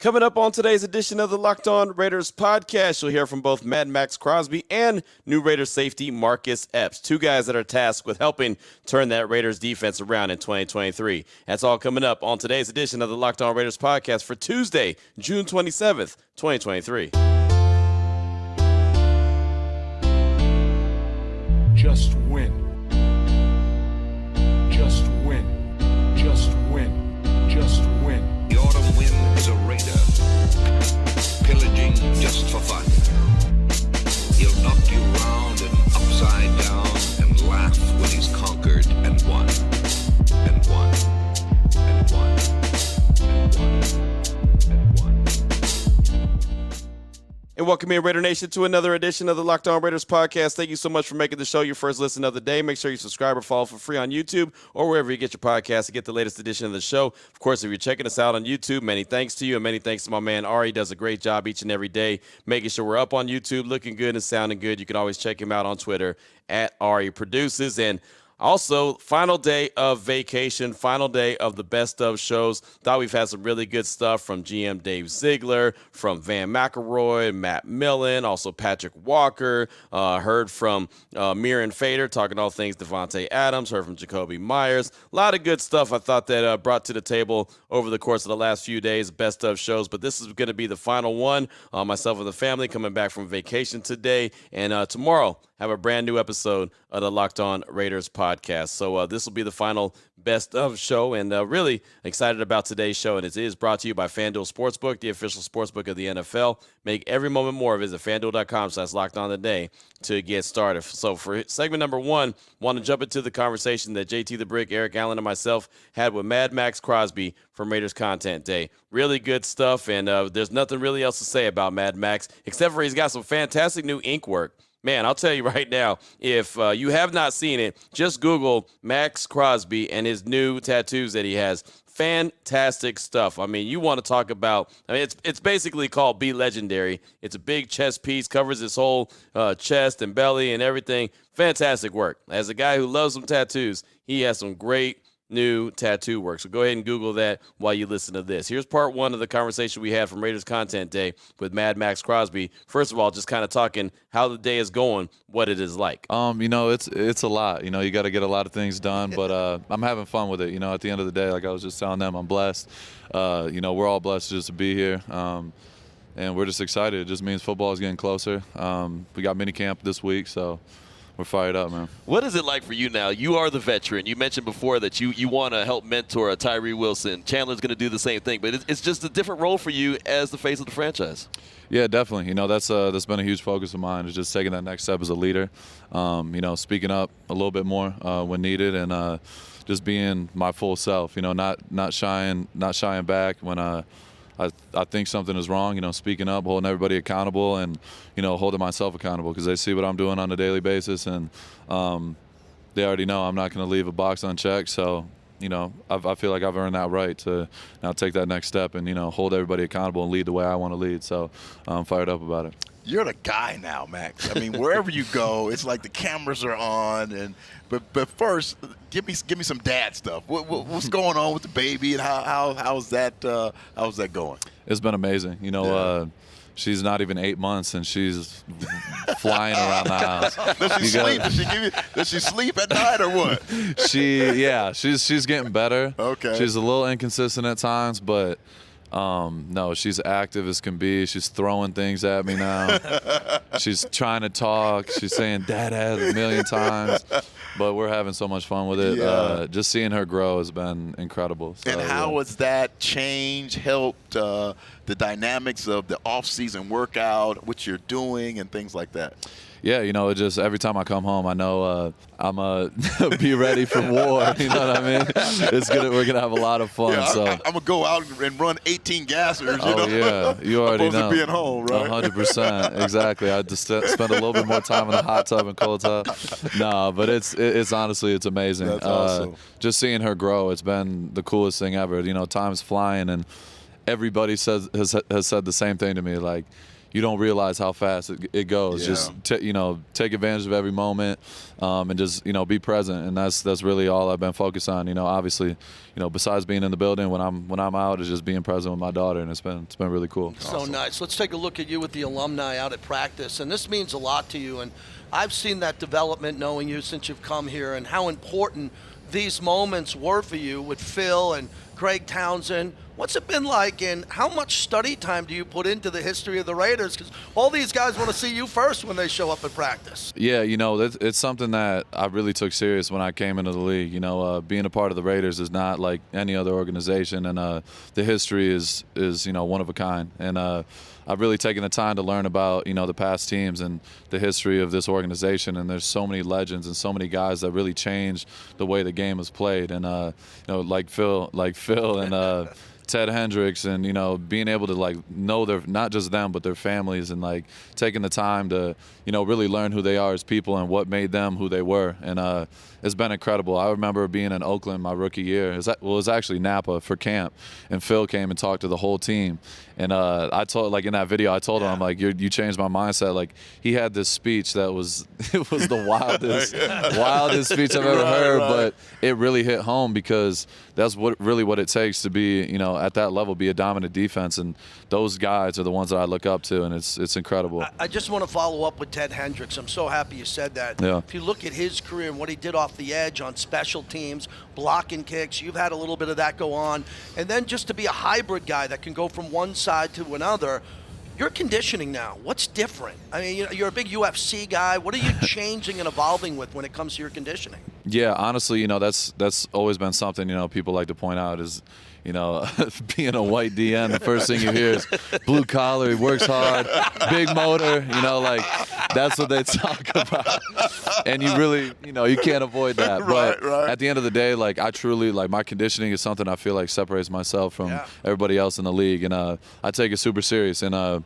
Coming up on today's edition of the Locked On Raiders podcast, you'll hear from both Madd Maxx Crosby and new Raiders safety Marcus Epps, two guys that are tasked with helping turn that Raiders defense around in 2023. That's all coming up on today's edition of the Locked On Raiders podcast for Tuesday, June 27th, 2023. Just win. Just win. Just win. Just win. The autumn wind is a raider, pillaging just for fun. He'll knock you round and upside down and laugh when he's conquered and won. And won. And won. And won. And won. And welcome in, Raider Nation, to another edition of the Locked On Raiders podcast. Thank you so much for making the show your first listen of the day. Make sure you subscribe or follow for free on YouTube or wherever you get your podcasts to get the latest edition of the show. Of course, if you're checking us out on YouTube, many thanks to you and many thanks to my man Ari. He does a great job each and every day making sure we're up on YouTube, looking good and sounding good. You can always check him out on Twitter at Ari Produces. And also, final day of vacation, final day of the best of shows. Thought we've had some really good stuff from GM Dave Ziegler, from Van McElroy, Matt Millen, also Patrick Walker. Heard from Miran Fader talking all things Devontae Adams. Heard from Jacoby Myers. A lot of good stuff I thought that brought to the table over the course of the last few days, best of shows. But this is going to be the final one. Myself and the family coming back from vacation today. And tomorrow, have a brand new episode of the Locked On Raiders podcast. So this will be the final best of show, and really excited about today's show. And it is brought to you by FanDuel Sportsbook, the official sportsbook of the NFL. Make every moment more. Visit FanDuel.com/LockedOnToday to get started. So for segment number one, want to jump into the conversation that JT the Brick, Eric Allen, and myself had with Madd Maxx Crosby from Raiders Content Day. Really good stuff, and there's nothing really else to say about Madd Maxx, except for he's got some fantastic new ink work. Man, I'll tell you right now, if you have not seen it, just Google Maxx Crosby and his new tattoos that he has. Fantastic stuff. I mean, you want to talk about, it's basically called Be Legendary. It's a big chest piece, covers his whole chest and belly and everything. Fantastic work. As a guy who loves some tattoos, he has some great new tattoo work. So go ahead and Google that while you listen to this. Here's part one of the conversation we had from Raiders Content Day with Madd Maxx Crosby. First of all, just kind of talking how the day is going, what it is like. It's a lot. You got to get a lot of things done, but I'm having fun with it. At the end of the day, like I was just telling them, I'm blessed. We're all blessed just to be here. And we're just excited. It just means football is getting closer. We got minicamp this week, so we're fired up, man. What is it like for you now? You are the veteran. You mentioned before that you want to help mentor Tyree Wilson. Chandler's going to do the same thing, but it's just a different role for you as the face of the franchise. Yeah, definitely. That's been a huge focus of mine, is just taking that next step as a leader. Speaking up a little bit more when needed, and just being my full self. Not shying back when I think something is wrong, speaking up, holding everybody accountable, and, holding myself accountable, because they see what I'm doing on a daily basis, and they already know I'm not going to leave a box unchecked. So, I feel like I've earned that right to now take that next step and, hold everybody accountable and lead the way I want to lead. So I'm fired up about it. You're the guy now, Max. I mean, wherever you go, it's like the cameras are on. But first, give me some dad stuff. What's going on with the baby, and how's that going? It's been amazing. She's not even 8 months, and she's flying around the house. Does she sleep at night or what? She's getting better. Okay. She's a little inconsistent at times, but no, she's active as can be. She's throwing things at me now. She's trying to talk. She's saying "Dad" a million times. But we're having so much fun with it. Yeah. Just seeing her grow has been incredible. So, and how has that change helped the dynamics of the off-season workout, what you're doing, and things like that? Yeah, it just every time I come home, I know I'm be ready for war. You know what I mean? We're gonna have a lot of fun. Yeah, I'm gonna go out and run 18 gassers. Yeah, you already know. To being home, right? 100%, exactly. I just spend a little bit more time in the hot tub and cold tub. No, but it's honestly it's amazing. That's awesome. Just seeing her grow, it's been the coolest thing ever. Time's flying, and everybody has said the same thing to me, like, you don't realize how fast it goes. Yeah. Just take advantage of every moment, and just be present. And that's really all I've been focused on. Obviously, besides being in the building, when I'm out, is just being present with my daughter, and it's been really cool. So nice. Let's take a look at you with the alumni out at practice, and this means a lot to you. And I've seen that development, knowing you since you've come here, and how important these moments were for you with Phil and Craig Townsend. What's it been like, and how much study time do you put into the history of the Raiders? Because all these guys want to see you first when they show up at practice. Yeah, it's something that I really took serious when I came into the league. Being a part of the Raiders is not like any other organization, and the history is one of a kind. And I've really taken the time to learn about the past teams and the history of this organization. And there's so many legends and so many guys that really changed the way the game was played. And like Phil and Ted Hendricks, and being able to know their, not just them but their families, and taking the time to really learn who they are as people and what made them who they were. And it's been incredible. I remember being in Oakland my rookie year. It was actually Napa for camp, and Phil came and talked to the whole team. And I told, in that video, I told him, I'm like, you changed my mindset. He had this speech that was it was the wildest speech I've ever heard, but it really hit home, because that's what it takes to be at that level, be a dominant defense, and those guys are the ones that I look up to, and it's incredible. I just want to follow up with Ted Hendricks. I'm so happy you said that. Yeah. If you look at his career and what he did off the edge on special teams, blocking kicks, you've had a little bit of that go on, and then just to be a hybrid guy that can go from one side to another. Your conditioning now, what's different? I mean, you're a big UFC guy. What are you changing and evolving with when it comes to your conditioning? Yeah, honestly, that's always been something, people like to point out is, being a white DN, the first thing you hear is blue collar, he works hard, big motor, that's what they talk about. And you really, you can't avoid that. But at the end of the day, I truly, my conditioning is something I feel like separates myself from everybody else in the league. And I take it super serious. And,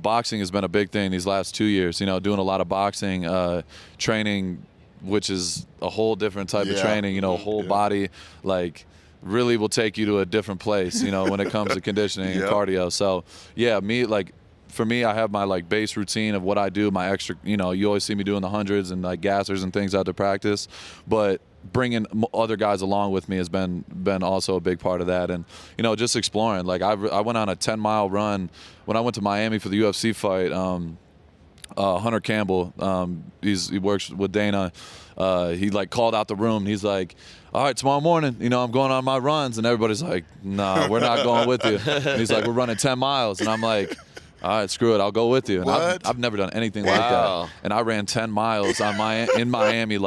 boxing has been a big thing these last 2 years, doing a lot of boxing, training, which is a whole different type of training, whole body, really will take you to a different place, when it comes to conditioning and cardio. So, yeah, for me, I have my base routine of what I do, my extra, you always see me doing the hundreds and gassers and things out to practice, but bringing other guys along with me has been also a big part of that. And, just exploring. I went on a 10-mile run when I went to Miami for the UFC fight. Hunter Campbell, he works with Dana. He called out the room. He's like, all right, tomorrow morning, I'm going on my runs. And everybody's like, nah, we're not going with you. And he's like, we're running 10 miles. And I'm like, all right, screw it, I'll go with you. And I've never done anything like that. And I ran 10 miles in Miami,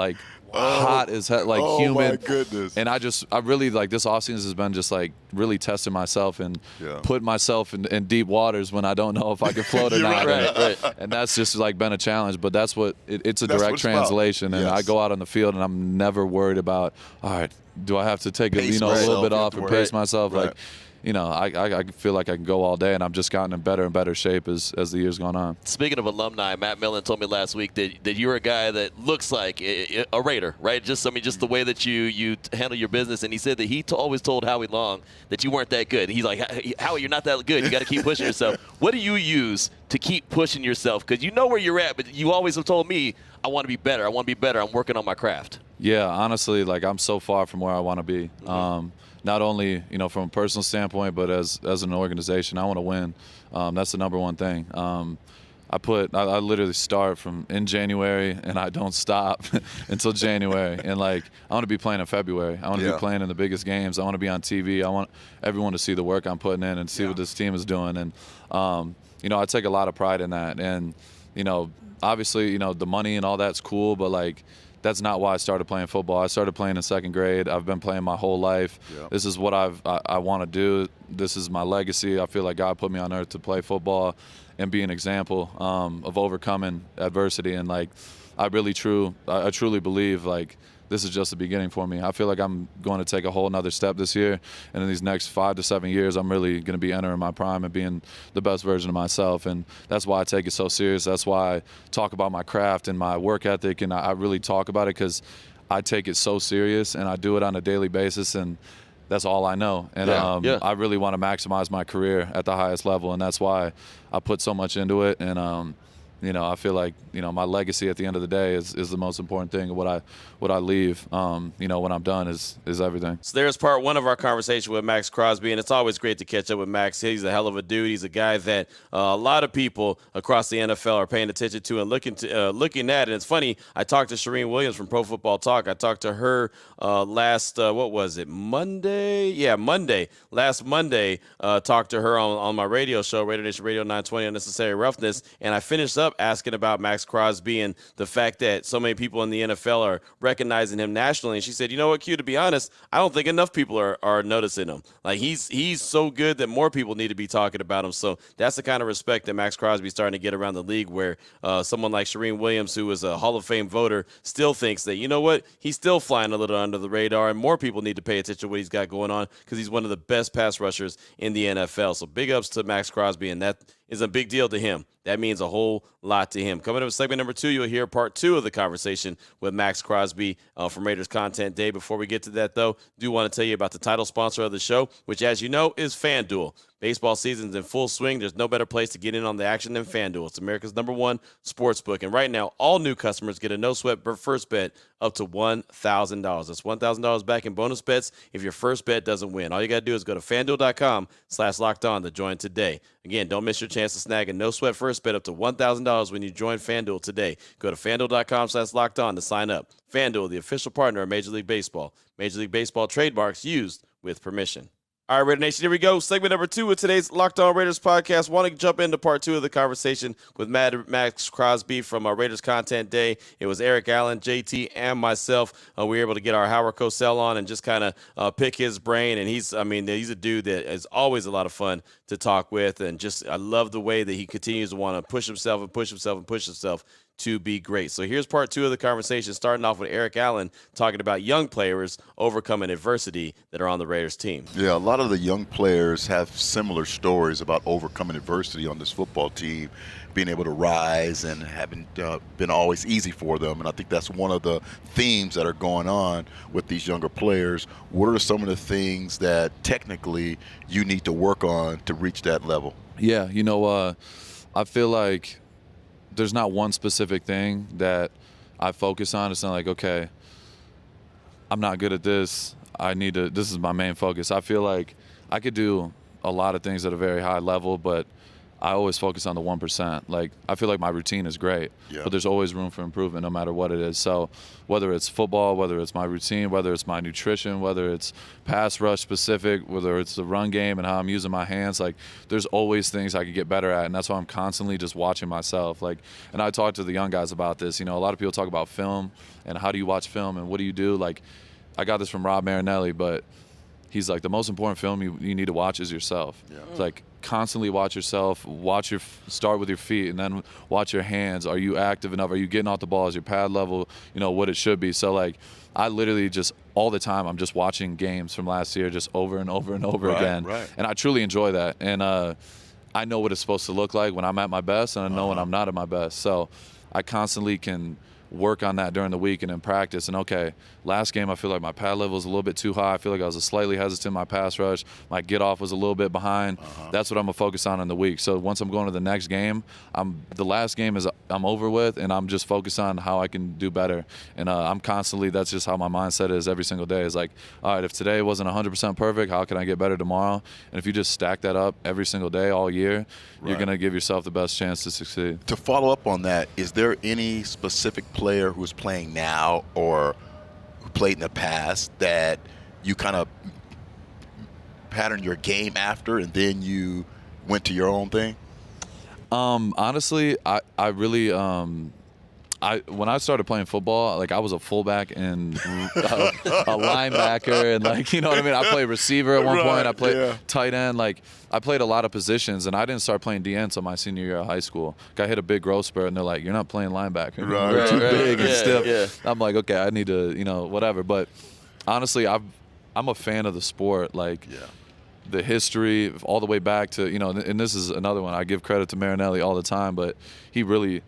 hot as hell, humid. Oh my goodness! And I really this offseason has been just really testing myself and putting myself in deep waters when I don't know if I can float or not. Right. And that's just been a challenge. But that's what it's a direct translation. And I go out on the field and I'm never worried about, all right, do I have to take a little bit off and pace myself? I feel like I can go all day, and I've just gotten in better and better shape as the years gone on. Speaking of alumni, Matt Millen told me last week that you're a guy that looks like a Raider, right? Just the way that you handle your business. And he said that he always told Howie Long that you weren't that good. He's like, Howie, you're not that good. You got to keep pushing yourself. What do you use to keep pushing yourself? Because you know where you're at, but you always have told me, I want to be better. I want to be better. I'm working on my craft. Yeah, honestly, I'm so far from where I want to be. Not only, from a personal standpoint, but as an organization, I want to win. That's the number one thing. I literally start in January, and I don't stop until January. And I want to be playing in February. I want to be playing in the biggest games. I want to be on TV. I want everyone to see the work I'm putting in and see what this team is doing. And I take a lot of pride in that. And obviously, the money and all that's cool, but that's not why I started playing football. I started playing in second grade. I've been playing my whole life. Yep. This is what I want to do. This is my legacy. I feel like God put me on earth to play football and be an example of overcoming adversity. And I truly believe this is just the beginning for me. I feel like I'm going to take a whole nother step this year. And in these next 5 to 7 years, I'm really going to be entering my prime and being the best version of myself. And that's why I take it so serious. That's why I talk about my craft and my work ethic. And I really talk about it because I take it so serious and I do it on a daily basis. And that's all I know. And I really want to maximize my career at the highest level, and that's why I put so much into it. And I feel like my legacy at the end of the day is the most important thing. What I leave, when I'm done is everything. So there's part one of our conversation with Maxx Crosby, and it's always great to catch up with Max. He's a hell of a dude. He's a guy that a lot of people across the NFL are paying attention to and looking at. And it's funny, I talked to Shireen Williams from Pro Football Talk. I talked to her last Monday? Yeah, Monday. Last Monday, talked to her on my radio show, Raider Nation Radio 920 Unnecessary Roughness, and I finished up asking about Maxx Crosby and the fact that so many people in the NFL are recognizing him nationally. And she said, you know what, Q, to be honest, I don't think enough people are noticing him. Like, he's so good that more people need to be talking about him. So that's the kind of respect that Maxx Crosby is starting to get around the league, where someone like Shireen Williams, who is a Hall of Fame voter, still thinks that, you know what, he's still flying a little under the radar, and more people need to pay attention to what he's got going on, because he's one of the best pass rushers in the NFL. So big ups to Maxx Crosby, and that is a big deal to him. That means a whole lot to him. Coming up in segment number 2, you'll hear part 2 of the conversation with Maxx Crosby from Raiders Content Day. Before we get to that, though, do want to tell you about the title sponsor of the show, which, as you know, is FanDuel. Baseball season's in full swing. There's no better place to get in on the action than FanDuel. It's America's #1 sportsbook. And right now, all new customers get a no-sweat first bet up to $1,000. That's $1,000 back in bonus bets if your first bet doesn't win. All you got to do is go to FanDuel.com/lockedon to join today. Again, don't miss your chance to snag a no-sweat first bet up to $1,000 when you join FanDuel today. Go to FanDuel.com/lockedon to sign up. FanDuel, the official partner of Major League Baseball. Major League Baseball trademarks used with permission. All right, Raider Nation, here we go. Segment number 2 of today's Locked On Raiders podcast. Want to jump into part 2 of the conversation with Madd Maxx Crosby from Raiders Content Day. It was Eric Allen, JT, and myself. We were able to get our Howard Cosell on and just kind of pick his brain. And he's a dude that is always a lot of fun to talk with. And just, I love the way that he continues to want to push himself to be great. So here's part 2 of the conversation, starting off with Eric Allen talking about young players overcoming adversity that are on the Raiders team. Yeah, a lot of the young players have similar stories about overcoming adversity on this football team, being able to rise, and haven't been always easy for them. And I think that's one of the themes that are going on with these younger players. What are some of the things that technically you need to work on to reach that level? Yeah, I feel like there's not one specific thing that I focus on. It's not like, okay, I'm not good at this. This is my main focus. I feel like I could do a lot of things at a very high level, but I always focus on the 1%. Like, I feel like my routine is great, but there's always room for improvement no matter what it is. So whether it's football, whether it's my routine, whether it's my nutrition, whether it's pass rush specific, whether it's the run game and how I'm using my hands, like, there's always things I could get better at. And that's why I'm constantly just watching myself. Like, and I talk to the young guys about this. A lot of people talk about film and how do you watch film and what do you do? Like, I got this from Rob Marinelli, but he's like, the most important film you need to watch is yourself. Yeah. It's like, constantly watch yourself, start with your feet, and then watch your hands. Are you active enough? Are you getting off the ball? Is your pad level, what it should be? So, like, I literally just all the time, I'm just watching games from last year just over and over and over again. Right. And I truly enjoy that. And I know what it's supposed to look like when I'm at my best, and I know when I'm not at my best. So I constantly can work on that during the week and in practice. And okay, last game I feel like my pad level was a little bit too high. I feel like I was slightly hesitant in my pass rush. My get off was a little bit behind. That's what I'm gonna focus on in the week. So once I'm going to the next game, the last game is I'm over with, and I'm just focused on how I can do better. And I'm constantly, that's just how my mindset is every single day. Is like, all right, if today wasn't 100% perfect, how can I get better tomorrow? And if you just stack that up every single day all year, you're gonna give yourself the best chance to succeed. To follow up on that, is there any specific player who's playing now or who played in the past that you kind of pattern your game after and then you went to your own thing? Honestly, I really when I started playing football, like, I was a fullback and a linebacker, and, like, you know what I mean? I played receiver at one point. I played tight end. Like, I played a lot of positions, and I didn't start playing DN until my senior year of high school. I hit a big growth spurt, and they're like, you're not playing linebacker. You're too big and stiff. Yeah. I'm like, okay, I need to, whatever. But honestly, I'm a fan of the sport. Like, the history all the way back to, and this is another one. I give credit to Marinelli all the time, but he really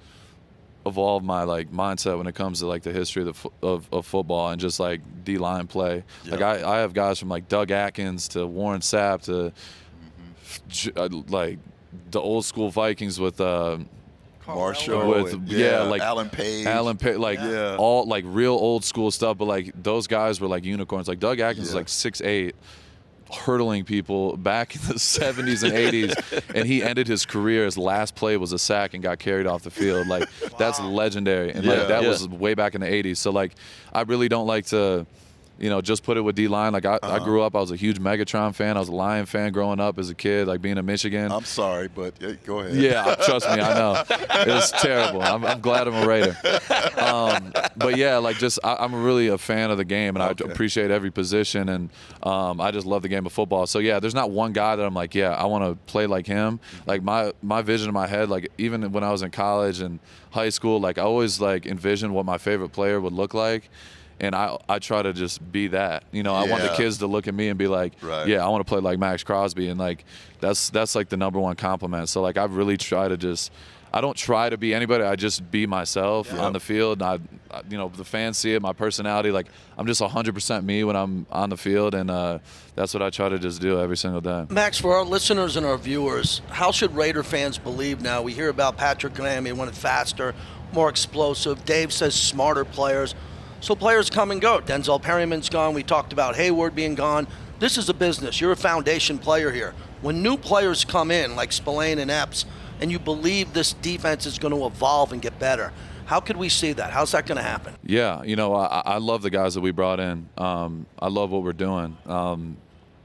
evolved my like mindset when it comes to like the history of football and just like D-line play. Like I have guys from like Doug Atkins to Warren Sapp to like the old school Vikings with Marshall, with like Alan Page, like all like real old school stuff. But like those guys were like unicorns. Like Doug Atkins is like 6'8", hurdling people back in the 70s and 80s, and he ended his career. His last play was a sack and got carried off the field. Like that's legendary, and like that was way back in the 80s. So like I really don't like to, just put it with D-line. Like I grew up, I was a huge Megatron fan. I was a Lion fan growing up as a kid, like being in Michigan. I'm sorry, but go ahead. Yeah, trust me, I know. It was terrible. I'm glad I'm a Raider. But yeah, like I'm really a fan of the game, and I appreciate every position, and I just love the game of football. So yeah, there's not one guy that I'm like, yeah, I want to play like him. Like my vision in my head, like even when I was in college and high school, like I always like envisioned what my favorite player would look like. And I try to just be that. I want the kids to look at me and be like, yeah, I want to play like Maxx Crosby. And like that's like the number one compliment. So like I really try to I don't try to be anybody. I just be myself on the field. And the fans see it, my personality. Like I'm just 100% me when I'm on the field, and that's what I try to just do every single day. Max, for our listeners and our viewers, how should Raider fans believe now? We hear about Patrick Graham. He wanted faster, more explosive. Dave says smarter players. So players come and go. Denzel Perryman's gone. We talked about Hayward being gone. This is a business. You're a foundation player here. When new players come in, like Spillane and Epps, and you believe this defense is going to evolve and get better, how could we see that? How's that going to happen? Yeah, I love the guys that we brought in. I love what we're doing. On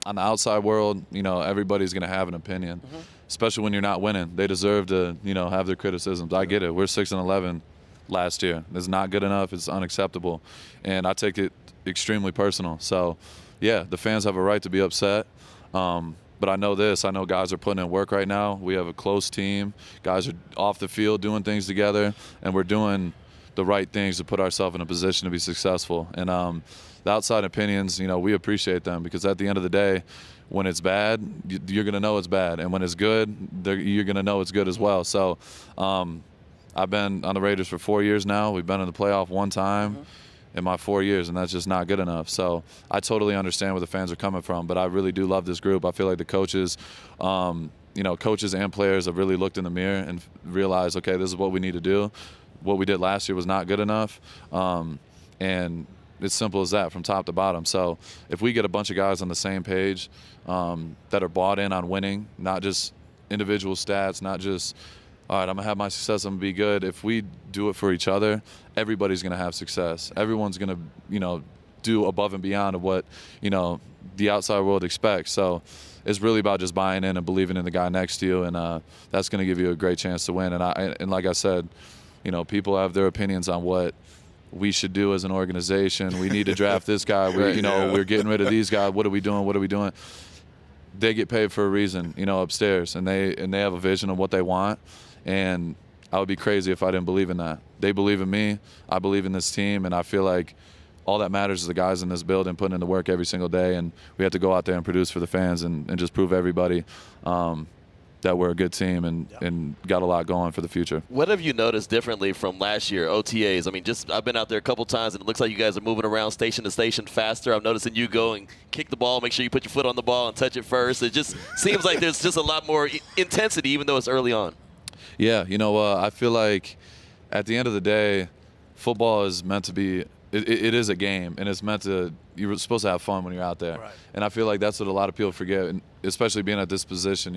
the outside world, everybody's going to have an opinion, especially when you're not winning. They deserve to, have their criticisms. I get it. We're 6-11. Last year. It's not good enough. It's unacceptable. And I take it extremely personal. So, yeah, the fans have a right to be upset. But I know this. I know guys are putting in work right now. We have a close team. Guys are off the field doing things together, and we're doing the right things to put ourselves in a position to be successful. And the outside opinions, we appreciate them, because at the end of the day, when it's bad, you're going to know it's bad. And when it's good, you're going to know it's good as well. So, I've been on the Raiders for 4 years now. We've been in the playoff one time in my 4 years, and that's just not good enough. So I totally understand where the fans are coming from, but I really do love this group. I feel like the coaches, coaches and players have really looked in the mirror and realized, okay, this is what we need to do. What we did last year was not good enough, and it's simple as that from top to bottom. So if we get a bunch of guys on the same page that are bought in on winning, not just individual stats, not just – all right, I'm going to have my success, I'm going to be good. If we do it for each other, everybody's going to have success. Everyone's going to, do above and beyond of what, the outside world expects. So it's really about just buying in and believing in the guy next to you, and that's going to give you a great chance to win. And like I said, people have their opinions on what we should do as an organization. We need to draft this guy. We're getting rid of these guys. What are we doing? They get paid for a reason, upstairs, and they have a vision of what they want. And I would be crazy if I didn't believe in that. They believe in me. I believe in this team. And I feel like all that matters is the guys in this building putting in the work every single day. And we have to go out there and produce for the fans and just prove everybody that we're a good team and got a lot going for the future. What have you noticed differently from last year, OTAs? I mean, I've been out there a couple times, and it looks like you guys are moving around station to station faster. I'm noticing you go and kick the ball, make sure you put your foot on the ball and touch it first. It just seems like there's just a lot more intensity, even though it's early on. Yeah, I feel like at the end of the day, football is meant to be it is a game, and it's meant to – you're supposed to have fun when you're out there. Right. And I feel like that's what a lot of people forget, and especially being at this position.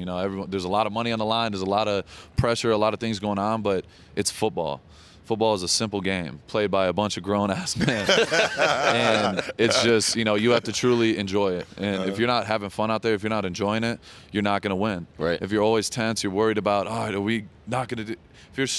There's a lot of money on the line. There's a lot of pressure, a lot of things going on, but it's football. Football is a simple game played by a bunch of grown-ass men. And it's just, you have to truly enjoy it. And if you're not having fun out there, if you're not enjoying it, you're not going to win. Right. If you're always tense, you're worried about, all right, are we not going to do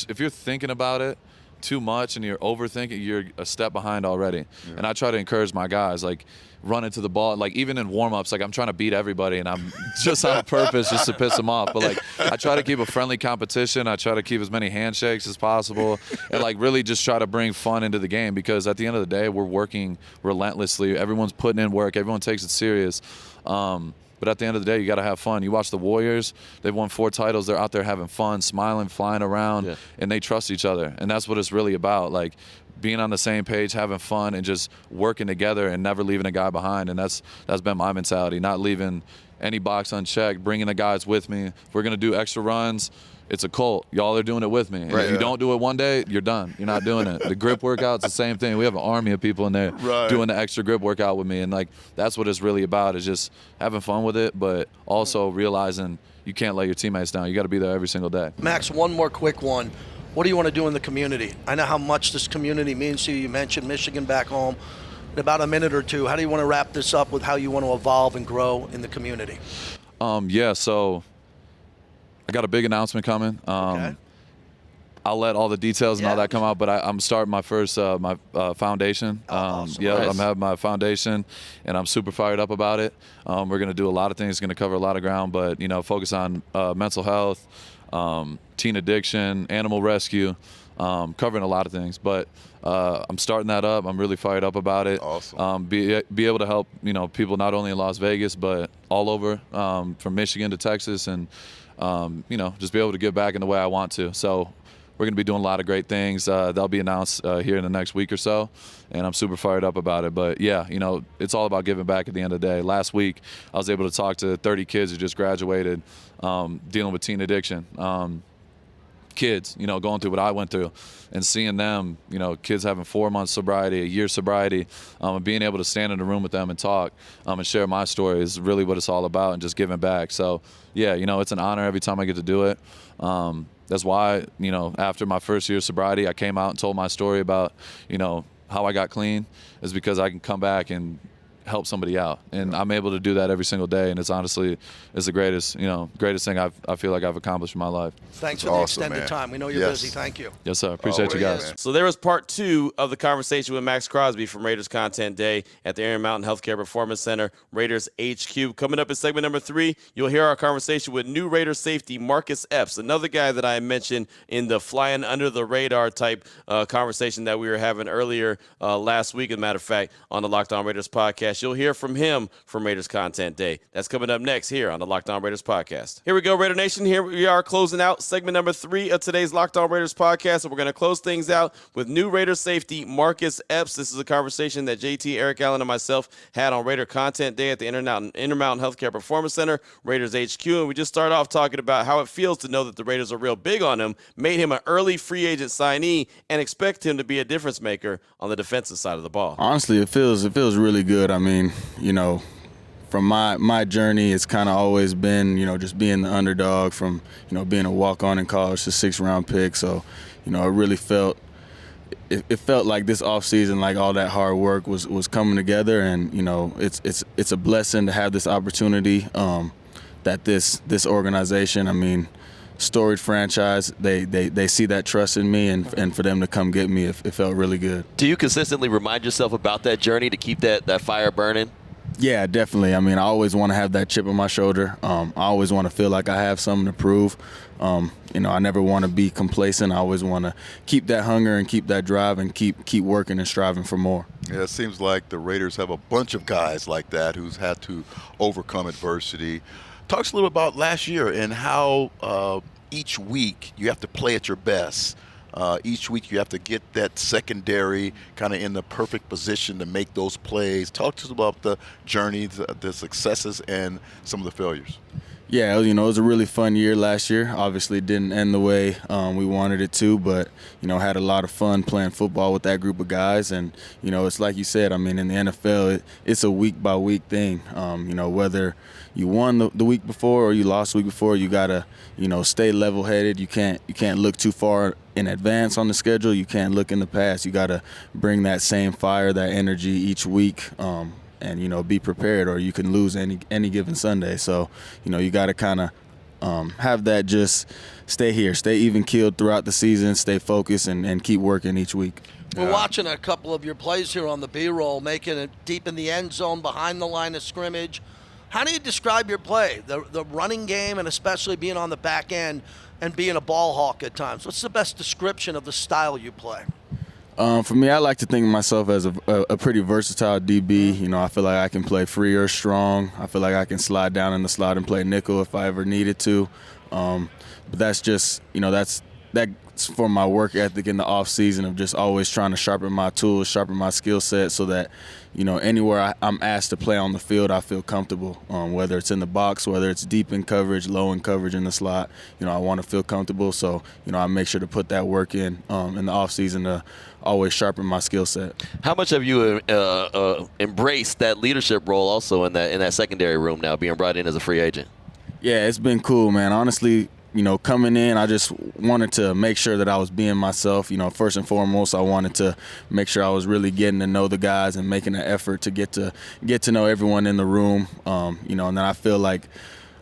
– if you're thinking about it too much and you're overthinking, you're a step behind already. Yeah. And I try to encourage my guys, like, run into the ball. Like, even in warm-ups, like, I'm trying to beat everybody, and I'm just on purpose just to piss them off. But, like, I try to keep a friendly competition. I try to keep as many handshakes as possible and, like, really just try to bring fun into the game, because at the end of the day, we're working relentlessly. Everyone's putting in work. Everyone takes it serious. But But at the end of the day, you got to have fun. You watch the Warriors; they've won 4 titles. They're out there having fun, smiling, flying around, and they trust each other. And that's what it's really about. Like, being on the same page, having fun, and just working together and never leaving a guy behind. And that's been my mentality, not leaving any box unchecked, bringing the guys with me. If we're going to do extra runs, it's a cult. Y'all are doing it with me. And if you don't do it one day, you're done. You're not doing it. The grip workout's the same thing. We have an army of people in there doing the extra grip workout with me. And, like, that's what it's really about, is just having fun with it, but also realizing you can't let your teammates down. You got to be there every single day. Max, one more quick one. What do you want to do in the community? I know how much this community means to you. You mentioned Michigan back home. In about a minute or two, how do you want to wrap this up with how you want to evolve and grow in the community? So I got a big announcement coming. Okay. I'll let all the details and all that come out, but I'm starting my first foundation. Awesome. I'm having my foundation, and I'm super fired up about it. We're going to do a lot of things. It's going to cover a lot of ground, but, focus on mental health, teen addiction, animal rescue, covering a lot of things. But I'm starting that up. I'm really fired up about it. Awesome. Be able to help, people not only in Las Vegas, but all over, from Michigan to Texas, and, just be able to give back in the way I want to. So we're going to be doing a lot of great things. They'll be announced here in the next week or so, and I'm super fired up about it. But, yeah, it's all about giving back at the end of the day. Last week, I was able to talk to 30 kids who just graduated dealing with teen addiction. Kids, going through what I went through, and seeing them, kids having 4 months sobriety, a year sobriety, and being able to stand in a room with them and talk and share my story is really what it's all about, and just giving back. So, yeah, it's an honor every time I get to do it. That's why, after my first year of sobriety, I came out and told my story about, how I got clean, is because I can come back and help somebody out, and I'm able to do that every single day, and it's honestly the greatest thing I feel like I've accomplished in my life. Thanks for the extended time. We know you're busy. Thank you. Yes, sir. Appreciate you guys. So there was part 2 of the conversation with Maxx Crosby from Raiders Content Day at the Iron Mountain Healthcare Performance Center, Raiders HQ. Coming up in segment number 3, you'll hear our conversation with new Raiders safety Marcus Epps, another guy that I mentioned in the flying under the radar type conversation that we were having earlier last week, as a matter of fact, on the Locked On Raiders podcast. You'll hear from him from Raiders Content Day. That's coming up next here on the Locked On Raiders podcast. Here we go, Raider Nation. Here we are closing out segment number 3 of today's Locked On Raiders podcast, and we're going to close things out with new Raiders safety Marcus Epps. This is a conversation that JT, Eric Allen, and myself had on Raider Content Day at the Intermountain Healthcare Performance Center, Raiders HQ, and we just started off talking about how it feels to know that the Raiders are real big on him, made him an early free agent signee, and expect him to be a difference maker on the defensive side of the ball. Honestly, it feels really good. I mean, from my journey, it's kind of always been, just being the underdog, from, being a walk-on in college to 6th-round pick. So, it really felt like this offseason, like all that hard work was coming together, and, it's a blessing to have this opportunity that this organization, I mean, storied franchise, they see that trust in me, and for them to come get me, it felt really good. Do you consistently remind yourself about that journey to keep that fire burning? Yeah, definitely. I mean, I always want to have that chip on my shoulder. I always want to feel like I have something to prove. I never want to be complacent. I always want to keep that hunger and keep that drive and keep working and striving for more. Yeah, it seems like the Raiders have a bunch of guys like that who's had to overcome adversity. Talk us a little about last year and how each week you have to play at your best. Each week you have to get that secondary kind of in the perfect position to make those plays. Talk to us about the journey, the successes, and some of the failures. Yeah, it was a really fun year last year. Obviously, it didn't end the way we wanted it to, but, had a lot of fun playing football with that group of guys. And, it's like you said, I mean, in the NFL, it's a week-by-week thing. Whether you won the week before or you lost the week before, you got to, stay level-headed. You can't look too far in advance on the schedule. You can't look in the past. You got to bring that same fire, that energy each week. And, be prepared, or you can lose any given Sunday. So, you got to kind of have that, just stay here, stay even-keeled throughout the season, stay focused, and keep working each week. We're watching a couple of your plays here on the B-roll, making it deep in the end zone, behind the line of scrimmage. How do you describe your play, the running game, and especially being on the back end and being a ball hawk at times? What's the best description of the style you play? For me, I like to think of myself as a pretty versatile DB. You know, I feel like I can play free or strong. I feel like I can slide down in the slot and play nickel if I ever needed to. But that's just, you know, that's for my work ethic in the off season of just always trying to sharpen my tools, sharpen my skill set, so that, you know, anywhere I'm asked to play on the field, I feel comfortable. Whether it's in the box, whether it's deep in coverage, low in coverage in the slot, you know, I want to feel comfortable. So, you know, I make sure to put that work in the off season to always sharpen my skill set. How much have you embraced that leadership role also in that secondary room now, being brought in as a free agent? Yeah, it's been cool, man. Honestly, you know, coming in, I just wanted to make sure that I was being myself. You know, first and foremost, I wanted to make sure I was really getting to know the guys and making an effort to get to know everyone in the room. You know, and then I feel like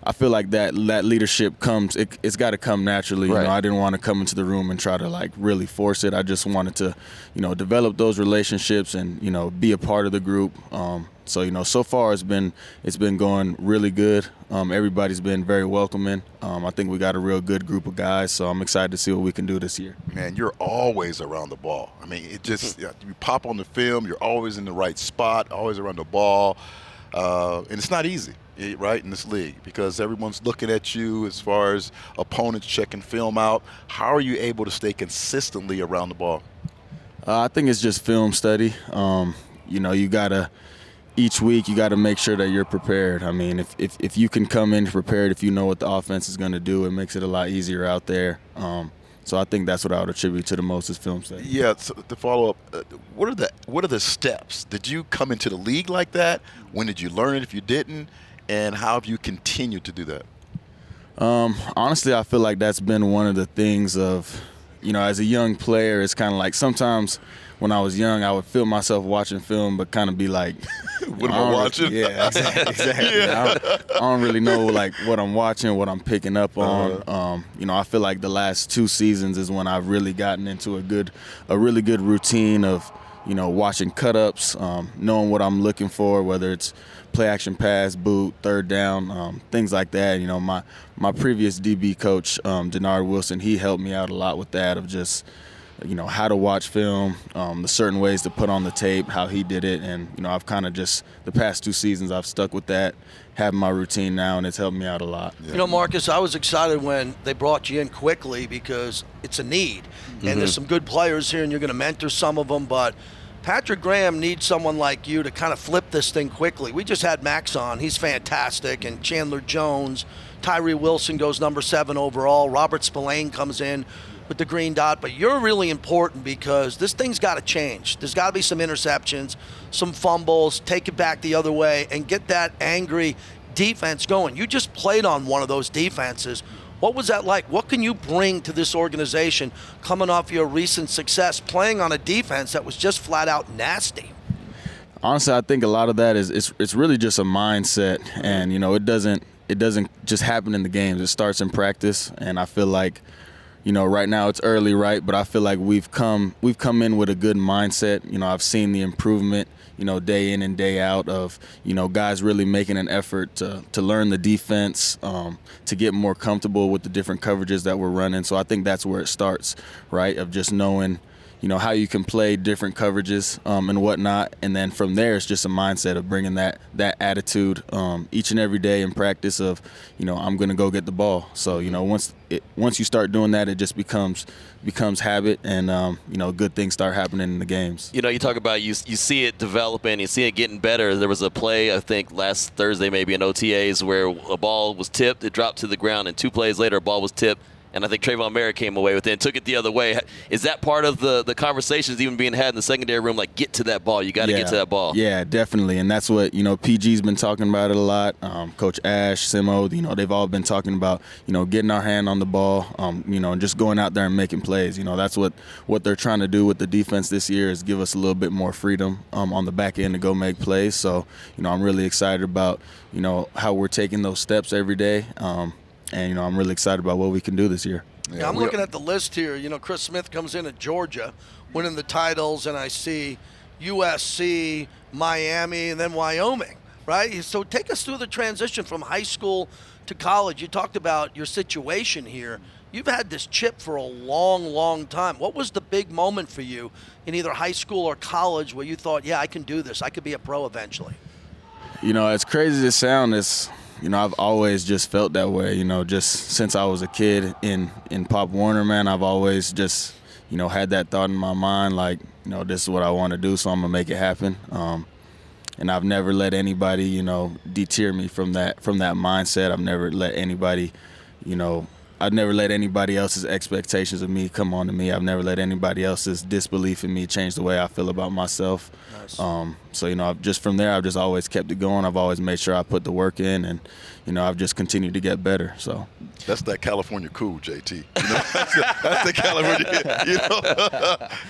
that leadership comes. It's got to come naturally. Right. You know, I didn't want to come into the room and try to like really force it. I just wanted to, you know, develop those relationships and, you know, be a part of the group. So, you know, so far it's been going really good. Everybody's been very welcoming. I think we got a real good group of guys, so I'm excited to see what we can do this year. Man, you're always around the ball. I mean, it just you pop on the film, you're always in the right spot, always around the ball, and it's not easy, right, in this league because everyone's looking at you as far as opponents checking film out. How are you able to stay consistently around the ball? I think it's just film study. You know, each week you got to make sure that you're prepared. I mean, if you can come in prepared, if you know what the offense is going to do, it makes it a lot easier out there. So I think that's what I would attribute to the most is film study. Yeah. So to follow up, what are the steps? Did you come into the league like that? When did you learn it? If you didn't, and how have you continued to do that? Honestly, I feel like that's been one of the things of, you know, as a young player, it's kind of like sometimes when I was young, I would feel myself watching film, but kind of be like, what am I watching? Yeah, exactly. Yeah. I don't really know like what I'm watching, what I'm picking up on. You know, I feel like the last 2 seasons is when I've really gotten into a really good routine of, you know, watching cut-ups, knowing what I'm looking for, whether it's play action pass, boot, third down, things like that. You know, my previous DB coach, Denard Wilson, he helped me out a lot with that of just, you know, how to watch film, the certain ways to put on the tape, how he did it. And, you know, I've kind of just the past 2 seasons I've stuck with that, having my routine now, and it's helped me out a lot. You know, Marcus, I was excited when they brought you in quickly because it's a need. And there's some good players here, and you're going to mentor some of them. But Patrick Graham needs someone like you to kind of flip this thing quickly. We just had Max on. He's fantastic. And Chandler Jones, Tyree Wilson goes number 7 overall. Robert Spillane comes in with the green dot. But you're really important because this thing's got to change. There's got to be some interceptions, some fumbles, take it back the other way, and get that angry defense going. You just played on one of those defenses. What was that like? What can you bring to this organization coming off your recent success playing on a defense that was just flat out nasty? Honestly, I think a lot of that is it's really just a mindset, and you know it doesn't just happen in the games. It starts in practice, and I feel like, you know, right now it's early, right? But I feel like we've come in with a good mindset. You know, I've seen the improvement, you know, day in and day out of, you know, guys really making an effort to learn the defense, to get more comfortable with the different coverages that we're running. So I think that's where it starts, right? Of just knowing, you know, how you can play different coverages and whatnot. And then from there, it's just a mindset of bringing that attitude each and every day in practice of, you know, I'm going to go get the ball. So, you know, once you start doing that, it just becomes habit, and you know, good things start happening in the games. You know, you talk about you see it developing, you see it getting better. There was a play, I think last Thursday maybe in OTAs, where a ball was tipped, it dropped to the ground, and 2 plays later a ball was tipped, and I think Trayvon Merritt came away with it and took it the other way. Is that part of the conversations even being had in the secondary room, like get to that ball, you got to get to that ball? Yeah, definitely, and that's what, you know, PG's been talking about it a lot. Coach Ash, Simo, you know, they've all been talking about, you know, getting our hand on the ball, you know, and just going out there and making plays. You know, that's what they're trying to do with the defense this year, is give us a little bit more freedom on the back end to go make plays. So, you know, I'm really excited about, you know, how we're taking those steps every day. And, you know, I'm really excited about what we can do this year. Yeah, I'm looking at the list here. You know, Chris Smith comes in at Georgia, winning the titles, and I see USC, Miami, and then Wyoming, right? So take us through the transition from high school to college. You talked about your situation here. You've had this chip for a long, long time. What was the big moment for you in either high school or college where you thought, yeah, I can do this. I could be a pro eventually? As crazy as it sounds, I've always just felt that way, just since I was a kid in Pop Warner, man. I've always just, had that thought in my mind, like, this is what I want to do, so I'm going to make it happen. And I've never let anybody, deter me from that mindset. I've never let anybody, I've never let anybody else's expectations of me come on to me. I've never let anybody else's disbelief in me change the way I feel about myself. Nice. So, just from there, I've just always kept it going. I've always made sure I put the work in, and, I've just continued to get better. So that's that California cool, JT. That's the California,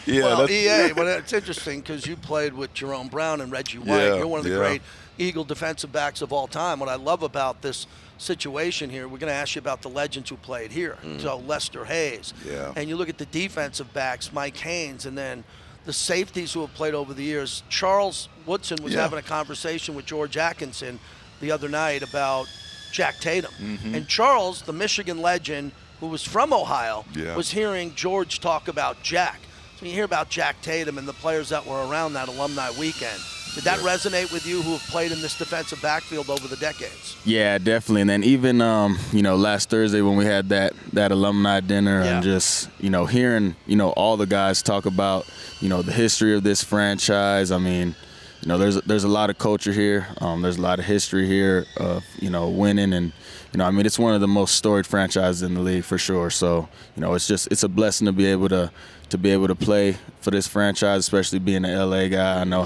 Yeah, well, EA, but it's interesting because you played with Jerome Brown and Reggie White. Yeah, You're one of the yeah. great Eagle defensive backs of all time. What I love about this situation here, we're going to ask you about the legends who played here. So Lester Hayes. Yeah. And you look at the defensive backs, Mike Haynes, and then the safeties who have played over the years. Charles Woodson was having a conversation with George Atkinson the other night about Jack Tatum. And Charles, the Michigan legend who was from Ohio, was hearing George talk about Jack. So you hear about Jack Tatum and the players that were around that alumni weekend. Did that resonate with you who have played in this defensive backfield over the decades? yeah, definitely. And then even last Thursday when we had that alumni dinner and just hearing all the guys talk about the history of this franchise. I mean, there's a lot of culture here. There's a lot of history here of winning, and it's one of the most storied franchises in the league for sure. So it's a blessing to be able to play for this franchise, especially being an LA guy. I know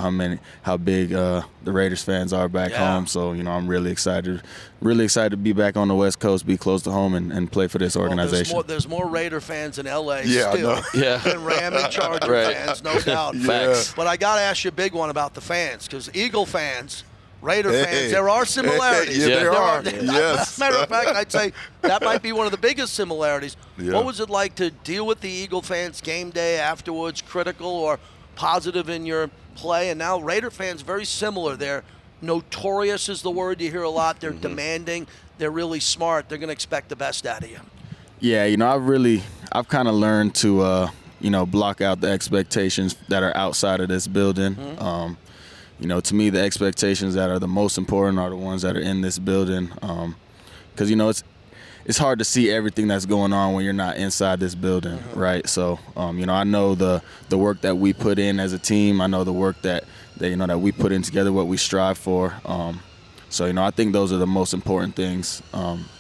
how big the Raiders fans are back home. So I'm really excited to be back on the West Coast, be close to home, and play for this organization. Well, there's more Raider fans in LA Yeah, I still know. than Ram and Charger fans, no doubt. Facts. But I got to ask you a big one about the fans, because Eagle fans, Raider fans, there are similarities. Yeah, there are. As Yes. a matter of fact, I'd say that might be one of the biggest similarities. Yeah. What was it like to deal with the Eagle fans game day afterwards, critical or positive in your play? And now Raider fans, very similar. They're notorious is the word you hear a lot. They're demanding. They're really smart. They're going to expect the best out of you. Yeah, I've kind of learned to, block out the expectations that are outside of this building. To me, the expectations that are the most important are the ones that are in this building. Because, it's hard to see everything that's going on when you're not inside this building, right? So, I know the work that we put in as a team. I know the work that we put in together, what we strive for. So, I think those are the most important things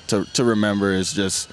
to remember is just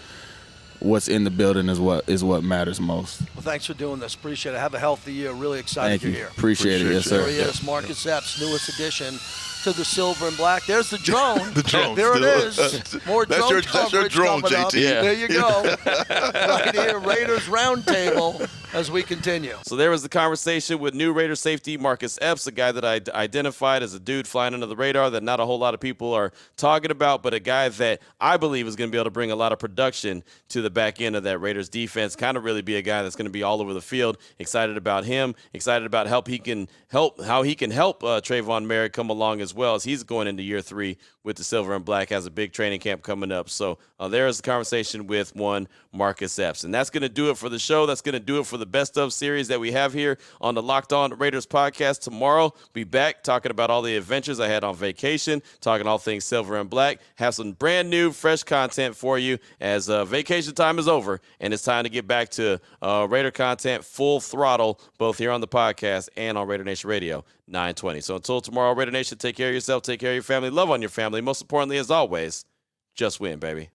what's in the building is what matters most. Well, thanks for doing this. Appreciate it. Have a healthy year. Really excited Thank you. you're here. Appreciate it. Yes, sir. There he is, Marcus Epps, newest addition to the silver and black. There's the drone. The drone There still. it is. More That's drone your coverage drone, coming up. JT. Yeah. There you go. Right here, Raiders Roundtable as we continue. So there was the conversation with new Raiders safety Marcus Epps, a guy that I identified as a dude flying under the radar that not a whole lot of people are talking about, but a guy that I believe is going to be able to bring a lot of production to the back end of that Raiders defense, kind of really be a guy that's going to be all over the field. Excited about him, excited about how he can help Trayvon Merritt come along as well, as he's going into year 3 with the silver and black, has a big training camp coming up. So there is the conversation with one Marcus Epps. And that's going to do it for the show. That's going to do it for the best of series that we have here on the Locked On Raiders podcast. Tomorrow, be back talking about all the adventures I had on vacation, talking all things silver and black. Have some brand new, fresh content for you as vacation time is over, and it's time to get back to Raider content full throttle, both here on the podcast and on Raider Nation Radio 920. So until tomorrow, Raider Nation, take care of yourself, take care of your family, love on your family. Most importantly, as always, just win, baby.